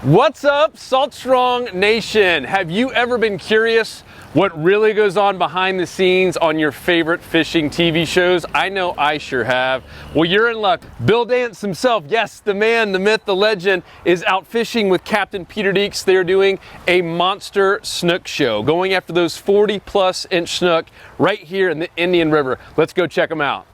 What's up, Salt Strong Nation? Have you ever been curious what really goes on behind the scenes on your favorite fishing TV shows? I know I sure have. Well, you're in luck. Bill Dance himself, yes, the man, the myth, the legend, is out fishing with Captain Peter Deeks. They're doing a monster snook show, going after those 40+ inch snook right here in the Indian River. Let's go check them out.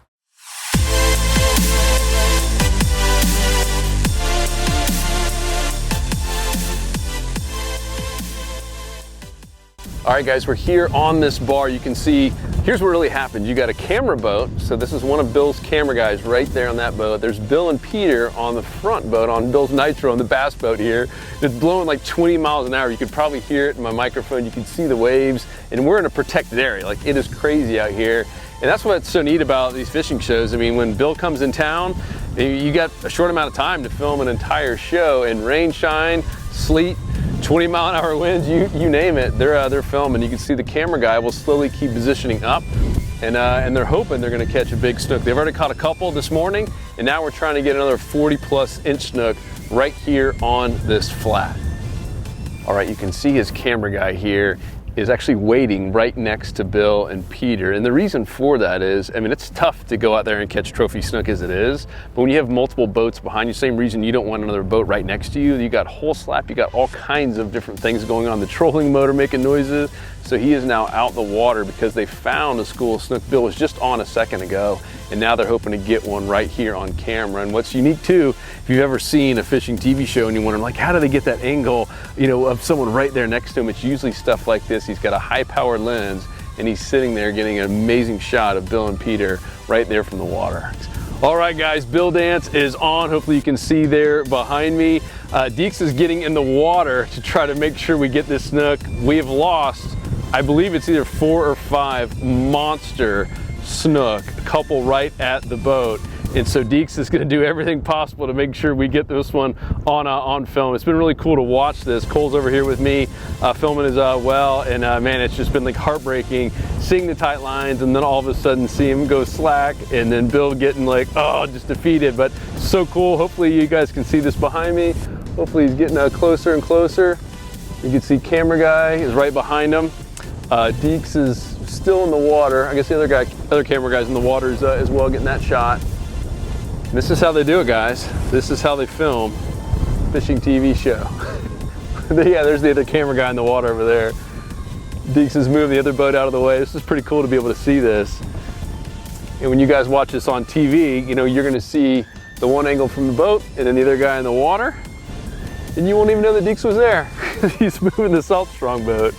All right, guys, we're here on this bar. You can see, here's what really happened. You got a camera boat. So this is one of Bill's camera guys right there on that boat. There's Bill and Peter on the front boat, on Bill's Nitro, on the bass boat here. It's blowing like 20 miles an hour. You could probably hear it in my microphone. You can see the waves, and we're in a protected area. Like, it is crazy out here. And that's what's so neat about these fishing shows. I mean, when Bill comes in town, you got a short amount of time to film an entire show, and rain, shine, sleet, 20-mile-an-hour winds, you name it, they're filming. You can see the camera guy will slowly keep positioning up, and they're hoping they're gonna catch a big snook. They've already caught a couple this morning, and now we're trying to get another 40+ inch snook right here on this flat. All right, you can see his camera guy here is actually waiting right next to Bill and Peter. And the reason for that is, I mean, it's tough to go out there and catch trophy snook as it is, but when you have multiple boats behind you, same reason you don't want another boat right next to you. You got hole slap, you got all kinds of different things going on. The trolling motor making noises. So he is now out the water because they found a school of snook. Bill was just on a second ago, and now they're hoping to get one right here on camera. And what's unique too, if you've ever seen a fishing TV show and you wonder, like, how do they get that angle, you know, of someone right there next to him? It's usually stuff like this. He's got a high-powered lens, and he's sitting there getting an amazing shot of Bill and Peter right there from the water. All right, guys, Bill Dance is on. Hopefully you can see there behind me. Deeks is getting in the water to try to make sure we get this snook. We have lost, I believe it's either 4 or 5 monster snook, a couple right at the boat. And so Deeks is gonna do everything possible to make sure we get this one on film. It's been really cool to watch this. Cole's over here with me filming as well, and man, it's just been like heartbreaking seeing the tight lines and then all of a sudden see him go slack, and then Bill getting like, oh, just defeated. But so cool. Hopefully you guys can see this behind me. Hopefully he's getting closer and closer. You can see camera guy is right behind him. Deeks is still in the water. I guess the other camera guy's in the water as well, getting that shot. And this is how they do it, guys. This is how they film fishing TV show. Yeah, there's the other camera guy in the water over there. Deeks is moving the other boat out of the way. This is pretty cool to be able to see this. And when you guys watch this on TV, you know, you're gonna see the one angle from the boat and then the other guy in the water. And you won't even know that Deeks was there. He's moving the Salt Strong boat.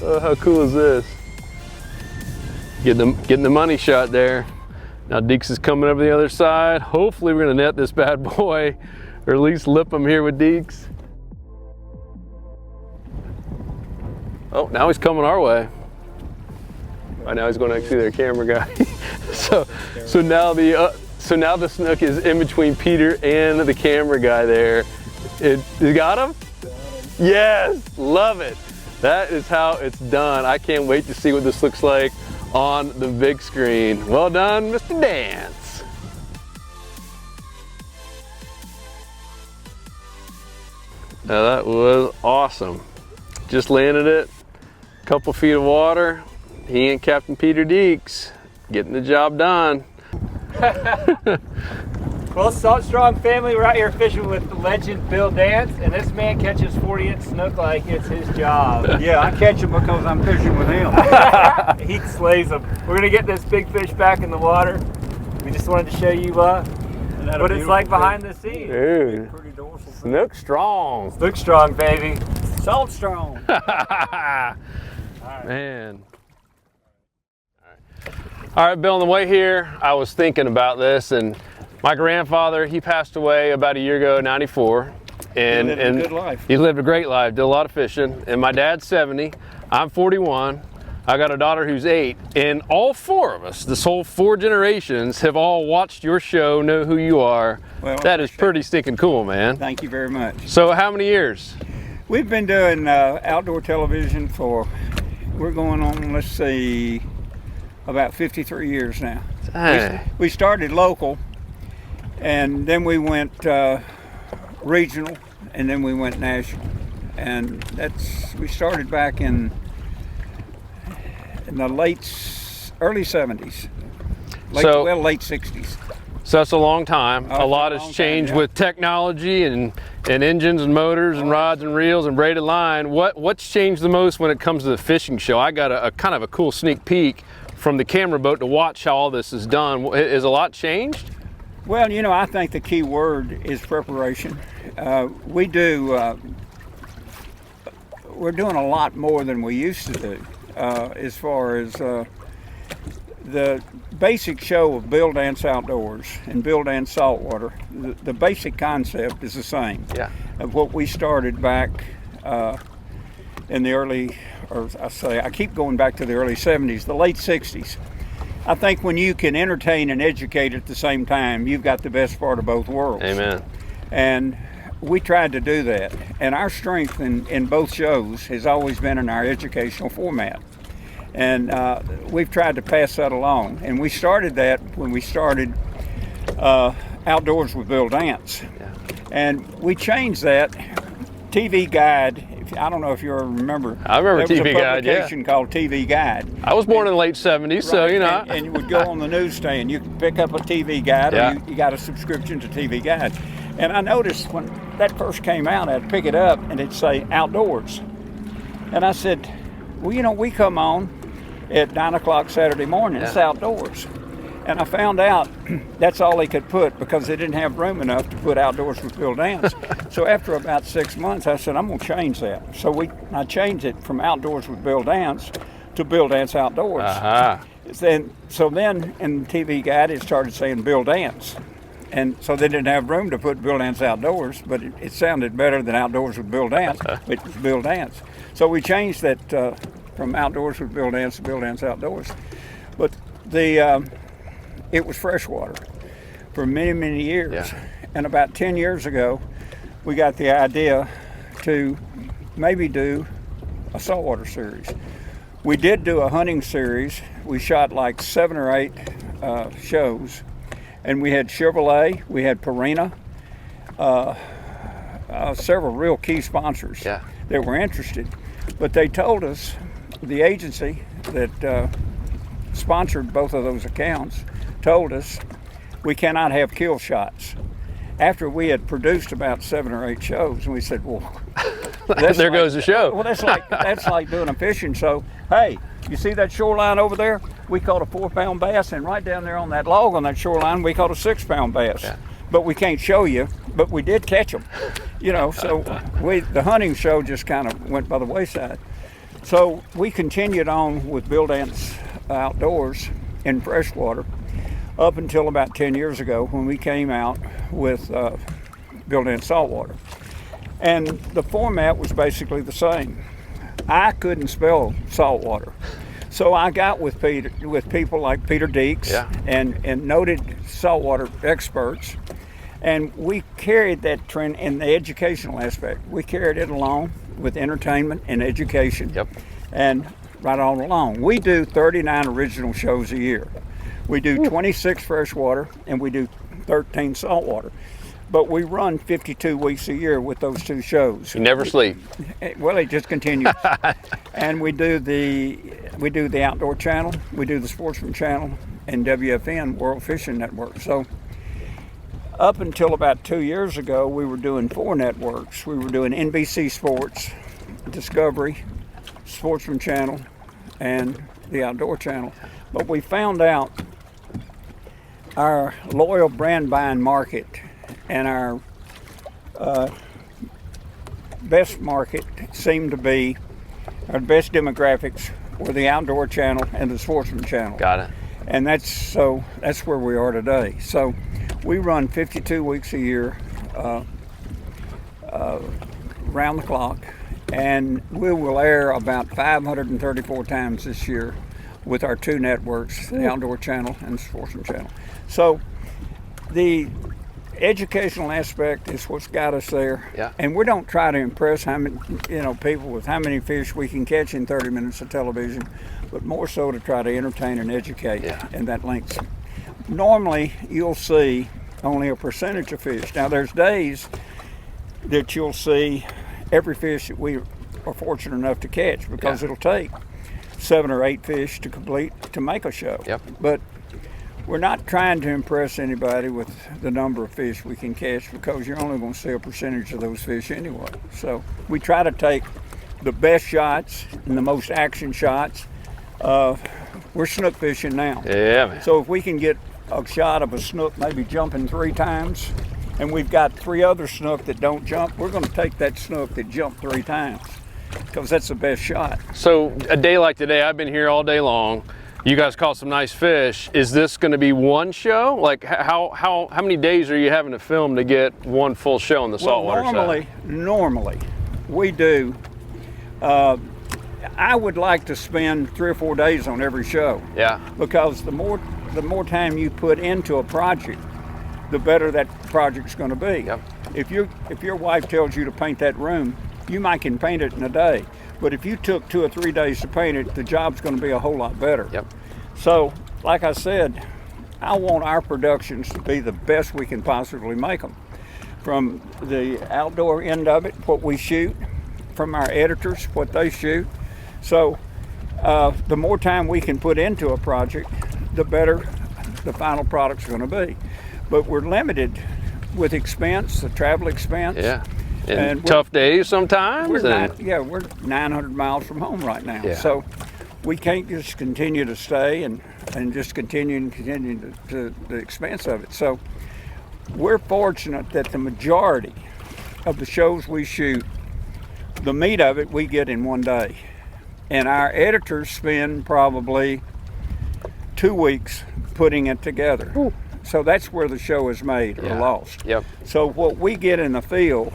Oh, how cool is this? Getting the money shot there. Now Deeks is coming over the other side. Hopefully we're gonna net this bad boy, or at least lip him here with Deeks. Oh, now he's coming our way. Right now he's going to see their camera guy. so now the snook is in between Peter and the camera guy there. You got him? Yes, love it. That is how it's done. I can't wait to see what this looks like on the big screen. Well done, Mr. Dance. Now that was awesome. Just landed it, a couple feet of water. He and Captain Peter Deeks getting the job done. Well, Salt Strong family, we're out here fishing with the legend Bill Dance, and this man catches 40-inch snook like it's his job. Yeah, I catch him because I'm fishing with him. He slays them. We're gonna get this big fish back in the water. We just wanted to show you what it's like behind the scenes. Dude, Pretty dorsal. Snook Strong. Snook Strong, baby. Salt Strong. Man. All right, Bill, on the way here, I was thinking about this, and my grandfather, he passed away about a year ago, 94. And he lived a good life. He lived a great life, did a lot of fishing. And my dad's 70, I'm 41. I got a daughter who's 8, and all 4 of us, this whole 4 generations, have all watched your show, know who you are. Well, that is pretty stinking cool, man. Thank you very much. So how many years? We've been doing outdoor television we're going on, let's see, about 53 years now. We started local, and then we went regional, and then we went national. And we started back in the early 70s. Late 60s. So that's a long time. A lot has changed yeah. with technology and engines and motors and rods and reels and braided line. What's changed the most when it comes to the fishing show? I got a kind of a cool sneak peek from the camera boat to watch how all this is done. Is a lot changed? Well, I think the key word is preparation. We're doing a lot more than we used to do as far as the basic show of Bill Dance Outdoors and Bill Dance Saltwater. The basic concept is the same. Yeah. Of what we started back in the early, I keep going back to the early 70s, the late 60s. I think when you can entertain and educate at the same time, you've got the best part of both worlds. Amen. And we tried to do that. And our strength in both shows has always been in our educational format. And we've tried to pass that along. And we started that when we started Outdoors with Bill Dance. Yeah. And we changed that. TV Guide, I don't know if you remember. I remember TV Guide, yeah. There was a publication called TV Guide. I was born in the late 70s, so And you would go on the newsstand, you could pick up a TV Guide, Yeah. or you got a subscription to TV Guide. And I noticed when that first came out, I'd pick it up and it'd say Outdoors. And I said, well, we come on at 9 o'clock Saturday morning, it's Outdoors. And I found out that's all they could put because they didn't have room enough to put Outdoors with Bill Dance. So after about 6 months, I said, I'm going to change that. So I changed it from Outdoors with Bill Dance to Bill Dance Outdoors. So then in the TV Guide, it started saying Bill Dance. And so they didn't have room to put Bill Dance Outdoors, but it sounded better than Outdoors with Bill Dance. It was Bill Dance. So we changed that from Outdoors with Bill Dance to Bill Dance Outdoors. But it was freshwater for many, many years. Yeah. And about 10 years ago, we got the idea to maybe do a saltwater series. We did do a hunting series. We shot like 7 or 8 shows. And we had Chevrolet, we had Purina, several real key sponsors that were interested. But they told us, the agency that sponsored both of those accounts, told us we cannot have kill shots. After we had produced about 7 or 8 shows, and we said, well, there goes the show. Well, that's like doing a fishing show. Hey, you see that shoreline over there? We caught a 4-pound bass, and right down there on that log on that shoreline, we caught a 6-pound bass. Yeah. But we can't show you, but we did catch them. So the hunting show just kind of went by the wayside. So we continued on with Bill Dance Outdoors in freshwater up until about 10 years ago when we came out with Bill Dance Saltwater. And the format was basically the same. I couldn't spell saltwater. So I got with people like Peter Deeks and noted saltwater experts. And we carried that trend in the educational aspect. We carried it along with entertainment and education. Yep. And right on along. We do 39 original shows a year. We do 26 freshwater and we do 13 saltwater. But we run 52 weeks a year with those 2 shows. You never sleep. Well, it just continues. And we do the Outdoor Channel, we do the Sportsman Channel, and WFN, World Fishing Network. So up until about 2 years ago, we were doing 4 networks. We were doing NBC Sports, Discovery, Sportsman Channel, and the Outdoor Channel. But we found out our loyal brand buying market and our best market seemed to be, our best demographics were the Outdoor Channel and the Sportsman Channel. Got it. And that's where we are today. So we run 52 weeks a year, round the clock, and we will air about 534 times this year with our 2 networks, the Outdoor Channel and the Sportsman Channel. So the educational aspect is what's got us there. Yeah. And we don't try to impress people with how many fish we can catch in 30 minutes of television, but more so to try to entertain and educate. Yeah. And that links. Normally you'll see only a percentage of fish. Now there's days that you'll see every fish that we are fortunate enough to catch, because it'll take 7 or 8 fish to make a show. Yep. But we're not trying to impress anybody with the number of fish we can catch, because you're only going to see a percentage of those fish anyway. So we try to take the best shots and the most action shots. We're snook fishing now. Yeah, man. So if we can get a shot of a snook maybe jumping 3 times, and we've got 3 other snook that don't jump, we're going to take that snook that jumped 3 times, because that's the best shot. So a day like today, I've been here all day long. You guys caught some nice fish. Is this going to be one show? Like how many days are you having to film to get one full show on the saltwater side? Normally, we do. I would like to spend 3 or 4 days on every show. Yeah. Because the more time you put into a project, the better that project's going to be. Yep. If your wife tells you to paint that room, you might can paint it in a day. But if you took 2 or 3 days to paint it, the job's going to be a whole lot better. Yep. So, like I said, I want our productions to be the best we can possibly make them. From the outdoor end of it, what we shoot, from our editors, what they shoot. So, the more time we can put into a project, the better the final product's going to be. But we're limited with expense, the travel expense. Yeah. And tough days sometimes. We're 900 miles from home right now. Yeah. So we can't just continue to stay and just continue to the expense of it. So we're fortunate that the majority of the shows we shoot, the meat of it we get in one day. And our editors spend probably 2 weeks putting it together. Ooh. So that's where the show is made or lost. Yep. So what we get in the field,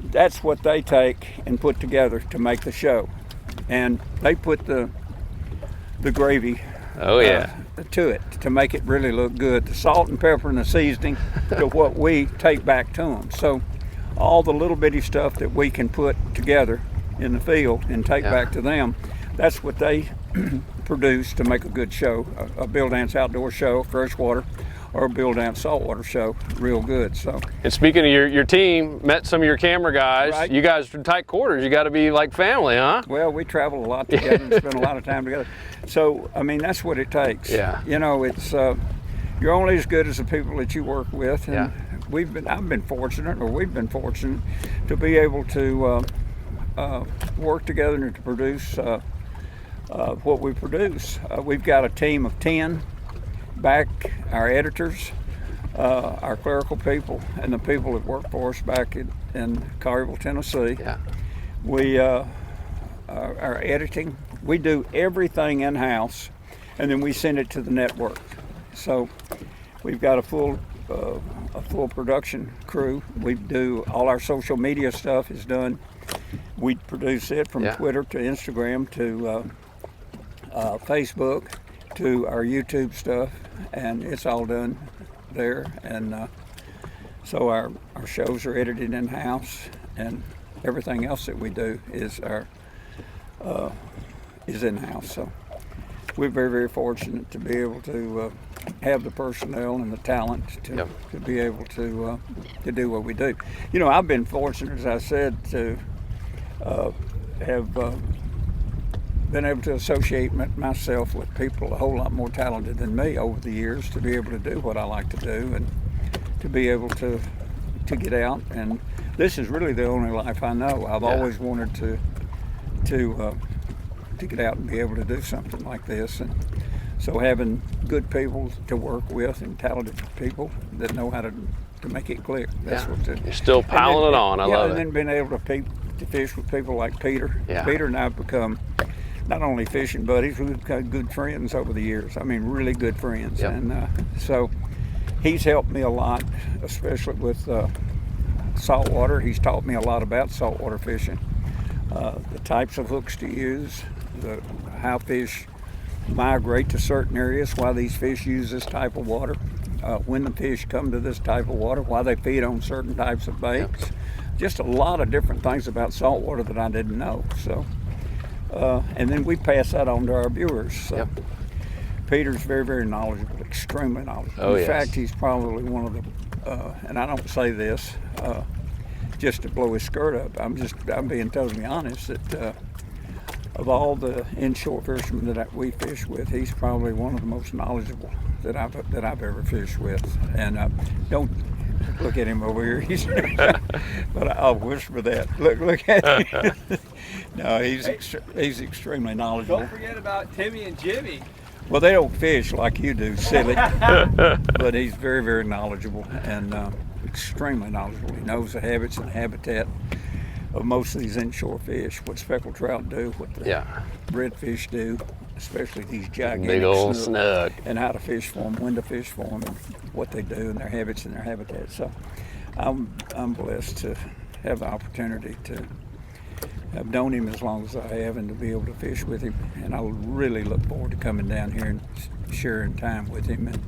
that's what they take and put together to make the show. And they put the gravy to it to make it really look good. The salt and pepper and the seasoning to what we take back to them. So all the little bitty stuff that we can put together in the field and take back to them, that's what they produce to make a good show, a Bill Dance outdoor show, freshwater, or a Bill Dance saltwater show, real good. So. And speaking of your team, met some of your camera guys. Right. You guys are tight quarters. You got to be like family, huh? Well, we travel a lot together and spend a lot of time together. So, I mean, that's what it takes. Yeah. You know, it's you're only as good as the people that you work with. And we've been fortunate to be able to work together and to produce what we produce. We've got a team of 10 back, our editors, our clerical people, and the people that work for us back in Collierville, Tennessee. Yeah. We our editing, we do everything in-house, and then we send it to the network. So we've got a full production crew. We do all our social media stuff is done. We produce it from Twitter to Instagram to Facebook to our YouTube stuff, and it's all done there. And so our shows are edited in-house, and everything else that we do is in-house. So we're very, very fortunate to be able to have the personnel and the talent to be able to do what we do. You know, I've been fortunate, as I said, to have been able to associate myself with people a whole lot more talented than me over the years, to be able to do what I like to do and to be able to get out. And this is really the only life I know. I've always wanted to get out and be able to do something like this. And so having good people to work with and talented people that know how to make it click. That's what you're still piling it on. I love it. And then being able to fish with people like Peter. Yeah. Peter and I have become not only fishing buddies, we've become good friends over the years. I mean, really good friends. Yep. And so he's helped me a lot, especially with saltwater. He's taught me a lot about saltwater fishing, the types of hooks to use, how fish migrate to certain areas, why these fish use this type of water, when the fish come to this type of water, why they feed on certain types of baits. Yep. Just a lot of different things about saltwater that I didn't know. So, and then we pass that on to our viewers. So. Peter's very, very knowledgeable, extremely knowledgeable. In fact, he's probably one of the, and I don't say this, just to blow his skirt up. I'm being totally honest that of all the inshore fishermen that we fish with, he's probably one of the most knowledgeable that I've ever fished with. And don't look at him over here. But I'll whisper that. Look at him. No, he's extremely knowledgeable. Don't forget about Timmy and Jimmy. Well, they don't fish like you do, silly. But he's very, very knowledgeable and extremely knowledgeable. He knows the habits and habitat of most of these inshore fish, what speckled trout do, what the redfish do, especially these gigantic big old snook, and how to fish for them, when to fish for them, and what they do, and their habits and their habitat. So I'm blessed to have the opportunity to have known him as long as I have and to be able to fish with him. And I really look forward to coming down here and sharing time with him. And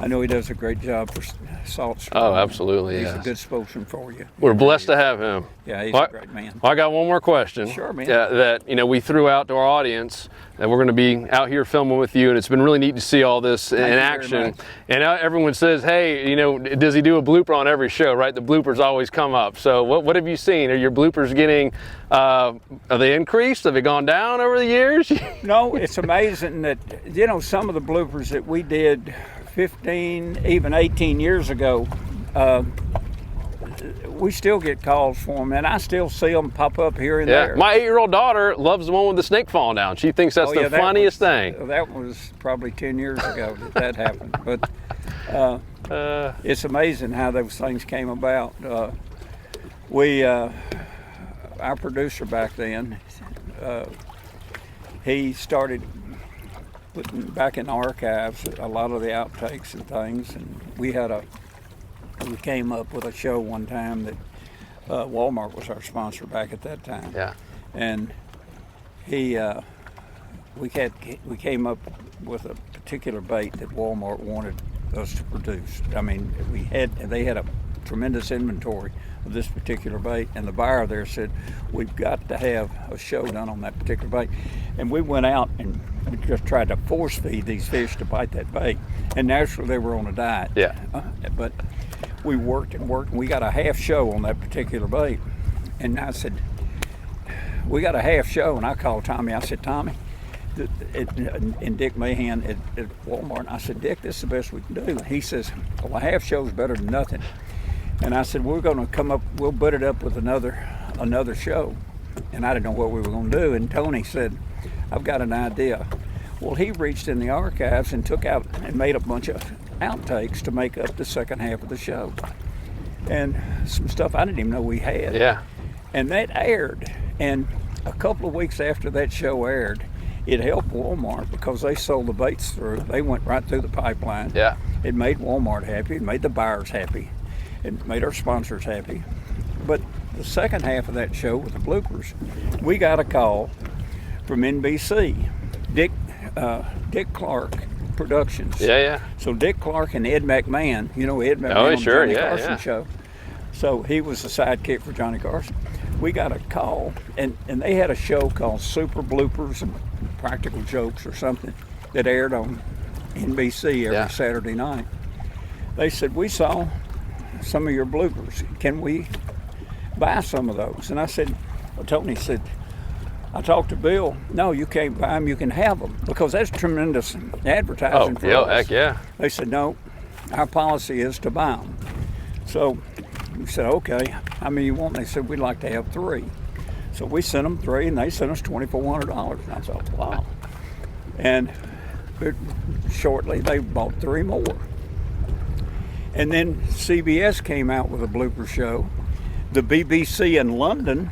I know he does a great job for Salt Stream. Oh, absolutely, He's a good spokesman for you. We're blessed to have him. Yeah, he's a great man. I got one more question. Sure, man. That we threw out to our audience, that we're going to be out here filming with you, and it's been really neat to see all this in action. And everyone says, hey, does he do a blooper on every show, right? The bloopers always come up. So what have you seen? Are your bloopers getting, are they increased? Have they gone down over the years? No, it's amazing that, some of the bloopers that we did 15, even 18 years ago, we still get calls for them, and I still see them pop up here and there. My 8-year-old daughter loves the one with the snake falling down. She thinks that's the funniest thing. That was probably 10 years ago that happened. But it's amazing how those things came about. Our producer back then, he started putting back in the archives a lot of the outtakes and things, and we came up with a show one time that Walmart was our sponsor back at that time. Yeah. And we came up with a particular bait that Walmart wanted us to produce. I mean, they had a tremendous inventory of this particular bait, and the buyer there said, we've got to have a show done on that particular bait. And we went out and we just tried to force feed these fish to bite that bait, and naturally they were on a diet. Yeah. But we worked and we got a half show on that particular bait. And I said, we got a half show, and I called Tommy. I said, Tommy, and Dick Mahan at Walmart. I said, Dick, this is the best we can do. He says, well, a half show is better than nothing. And I said, we're going to come up, we'll put it up with another show. And I didn't know what we were going to do. And Tony said, I've got an idea. Well, he reached in the archives and took out and made a bunch of outtakes to make up the second half of the show. And some stuff I didn't even know we had. Yeah. And that aired. And a couple of weeks after that show aired, it helped Walmart because they sold the baits through. They went right through the pipeline. Yeah. It made Walmart happy. It made the buyers happy. It made our sponsors happy. But the second half of that show with the bloopers, we got a call from NBC, Dick Clark Productions. Yeah. So Dick Clark and Ed McMahon, Ed McMahon Oh, on sure, the Johnny yeah, Carson yeah. show. So he was the sidekick for Johnny Carson. We got a call, and they had a show called Super Bloopers and Practical Jokes or something that aired on NBC every Saturday night. They said, we saw some of your bloopers. Can we buy some of those? And I said, Tony said, I talked to Bill. No, you can't buy them. You can have them because that's tremendous advertising for us. Heck yeah. They said, no, our policy is to buy them. So we said, okay, how many you want? They said, we'd like to have 3. So we sent them 3, and they sent us $2,400. And I thought, wow. And shortly, they bought 3 more. And then CBS came out with a blooper show. The BBC in London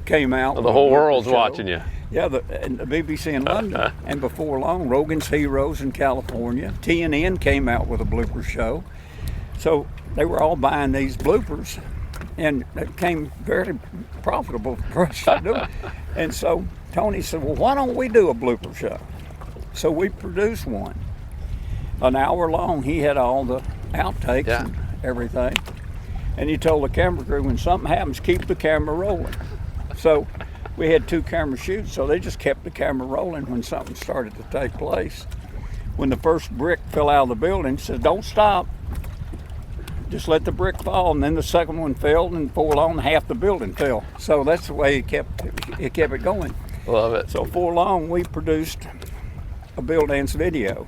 came out. The whole world's watching you. Yeah, the BBC in London. And before long, Rogan's Heroes in California. TNN came out with a blooper show. So they were all buying these bloopers, and it became very profitable for us to do it. And so Tony said, well, why don't we do a blooper show? So we produced one. An hour long. He had all the outtakes and everything. And he told the camera crew, when something happens, keep the camera rolling. So we had 2 camera shoots, so they just kept the camera rolling when something started to take place. When the first brick fell out of the building, said, don't stop. just let the brick fall, and then the second one fell, and before long, half the building fell. So that's the way it kept it going. Love it. So for long, we produced a Bill Dance video,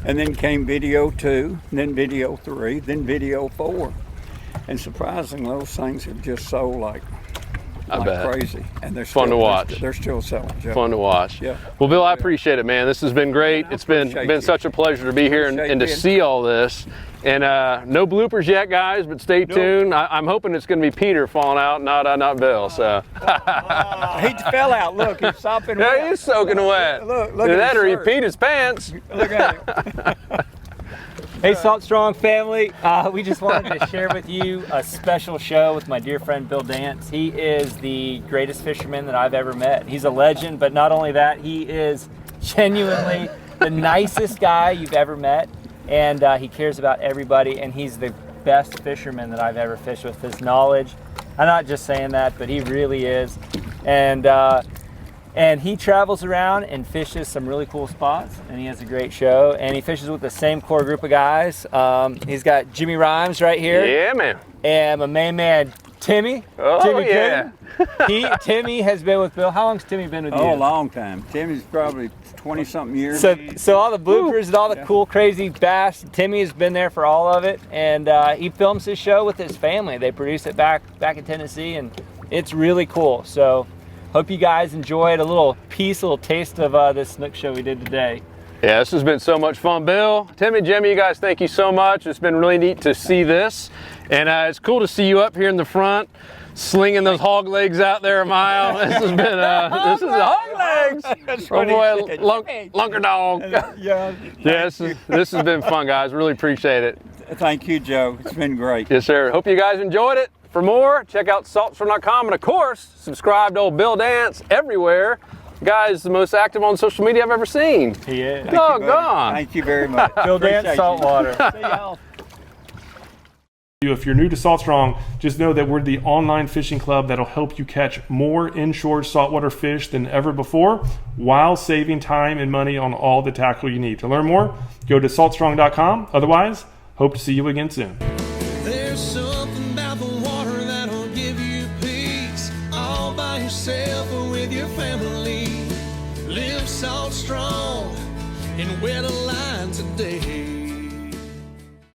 and then came video 2, then video 3, then video 4, and surprisingly, those things have just sold like crazy, and they're fun to watch. They're still selling. Joe. Fun to watch. Yeah. Well, Bill, I appreciate it, man. This has been great. It's been such a pleasure to be here and to see all this. And no bloopers yet, guys, but stay tuned. I'm hoping it's going to be Peter falling out, not Bill. So he fell out. Look, he's sopping wet. Yeah, he's soaking wet. Look Either at that or he shirt. peed his pants. Look at him. Hey, Salt Strong family, we just wanted to share with you a special show with my dear friend Bill Dance. He is the greatest fisherman that I've ever met. He's a legend, but not only that, he is genuinely the nicest guy you've ever met, and he cares about everybody, and he's the best fisherman that I've ever fished with. His knowledge, I'm not just saying that, but he really is. And he travels around and fishes some really cool spots, and he has a great show, and he fishes with the same core group of guys. He's got Jimmy Rhymes right here. Yeah, man. And my main man, Timmy. Oh, Timmy yeah. Timmy has been with Bill. How long's Timmy been with you? Oh, a long time. Timmy's probably 20-something years. So all the bloopers and all the cool, crazy bass, Timmy has been there for all of it, and he films his show with his family. They produce it back in Tennessee, and it's really cool. So hope you guys enjoyed a little taste of this Snook show we did today. Yeah, this has been so much fun. Bill, Timmy, Jimmy, you guys, thank you so much. It's been really neat to see this. And it's cool to see you up here in the front, slinging those hog legs out there a mile. This has been, this is hog legs. That's Oh what he boy, said. lunker dog. Yeah. Yeah, this has been fun, guys. Really appreciate it. Thank you, Joe. It's been great. Yes, sir. Hope you guys enjoyed it. For more, check out saltstrong.com, and of course, subscribe to old Bill Dance everywhere. Guys, the most active on social media I've ever seen. He is. Doggone. Thank you very much. Bill Dance, Appreciate you. Saltwater. See y'all. If you're new to Salt Strong, just know that we're the online fishing club that'll help you catch more inshore saltwater fish than ever before while saving time and money on all the tackle you need. To learn more, go to saltstrong.com. Otherwise, hope to see you again soon. There's something about the water that'll give you peace, all by yourself or with your family. Live Salt Strong and wear the line today.